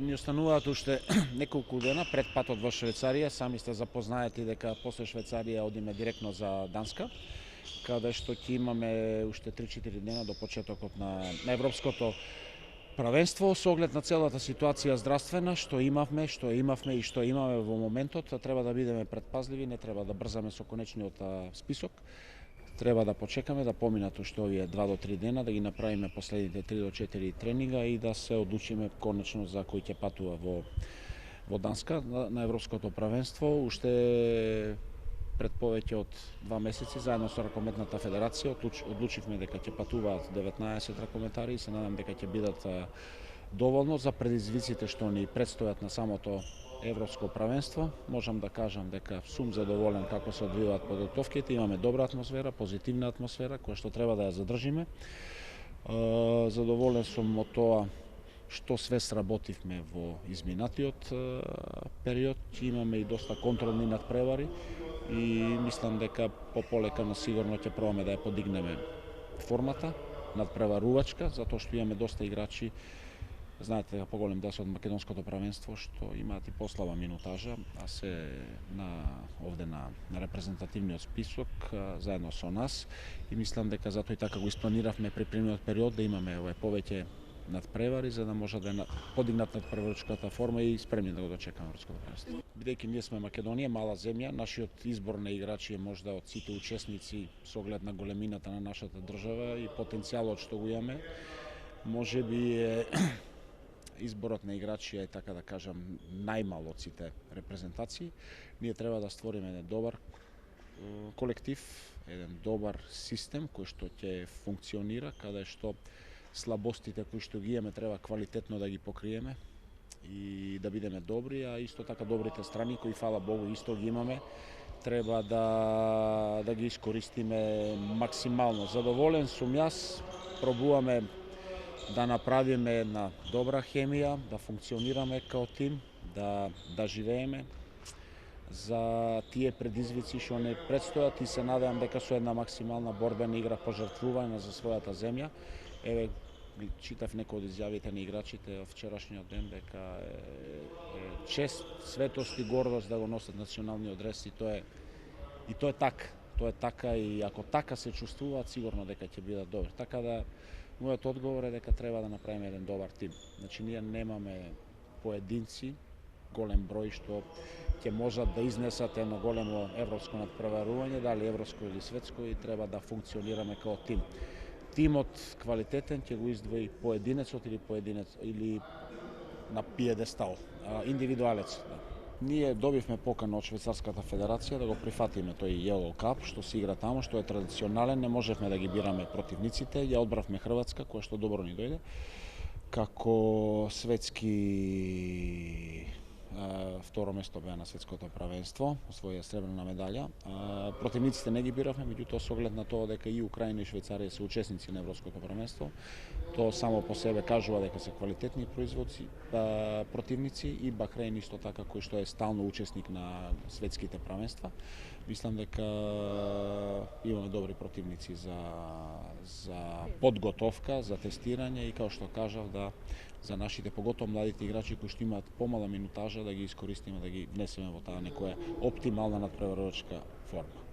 Ни остануваат уште неколку дена пред патот во Швајцарија. Сами сте запознаети дека после Швајцарија одиме директно за Данска, каде што ќе имаме уште 3-4 дена до почетокот на европското правенство. Со оглед на целата ситуација здравствена што имавме и што имаме во моментот, треба да бидеме предпазливи, не треба да брзаме со конечниот список. Треба да почекаме да поминат уште овие 2 до 3 дена, да ги направиме последните 3 до 4 тренинга и да се одлучиме конечно за кој ќе патува во Данска на европското правенство. Уште пред повеќе од 2 месеци заедно со Ракометната федерација одлучивме дека ќе патуваат 19 ракометари и се надам дека ќе бидат доволно за предизвиците што ни предстојат на самото Европско правенство. Можам да кажам дека сум задоволен како се одвиваат подготовките, имаме добра атмосфера, позитивна атмосфера која што треба да ја задржиме. Задоволен сум од тоа што све сработивме во изминатиот период. Имаме и доста контролни надпревари и мислам дека полека но сигурно ќе пробаме да ја подигнеме формата надпреварувачка, затоа што имаме доста играчи. Знаете дека поголем дел од македонското правенство што имаат и послаба минутажа, а се овде на репрезентативниот список заедно со нас и мислам дека затоа и така го испланиравме при премиот период да имаме повеќе надпревари за да може да подигнат надпреваручката форма и спремни да го дочекаме европското правенство. Бидејќи ние сме Македонија, мала земја, нашиот избор на играчи е можда од сите учесници со оглед на големината на нашата држава и потенцијалот што го имаме, можеби е изборот на играчи е, така да кажам, најмал од сите репрезентации. Ние треба да створиме еден добар колектив, еден добар систем кој што ќе функционира, каде што слабостите кои што ги имаме треба квалитетно да ги покриеме и да бидеме добри, а исто така добрите страни кои фала Богу исто ги имаме, треба да ги искористиме максимално. Задоволен сум јас, пробуваме да направиме една добра хемија, да функционираме као тим, да живееме за тие предизвици што не предстојат и се надевам дека со една максимална борбена игра пожртвување за својата земја. Еве, читав некои од изјавите на играчите од вчерашниот ден дека е чест, светост и гордост да го носат националниот дрес и тоа е така. Тоа е така и ако така се чувствуваат, сигурно дека ќе бидат добри. Така да мојот одговор е дека треба да направиме еден добар тим. Значи ние немаме поединци, голем број што ќе можат да изнесат едно големо европско надпреварување, дали европско или светско, и треба да функционираме као тим. Тимот квалитетен ќе го издвои поединецот или на пиедестал, индивидуалец. Ние добивме покана од Швајцарската федерација да го прифатиме тој Yellow Cup што се игра таму, што е традиционален, не можевме да ги бираме противниците, ја одбравме Хрватска која што добро ни дојде како светски второ место беа на светското правенство, освоија сребрена медаља. Противниците не ги биравме, меѓутоа со оглед на тоа дека и Украина и Швајцарија се учесници на европското правенство, тоа само по себе кажува дека се квалитетни противници и Бахреин исто така кој што е стално учесник на светските правенства. Мислам дека имаме добри противници за подготовка, за тестирање и како што кажав за нашите поготово младите играчи кои што имаат помала минутажа да ги искористиме, да ги внесеме во таа некоја оптимална надпреварувачка форма.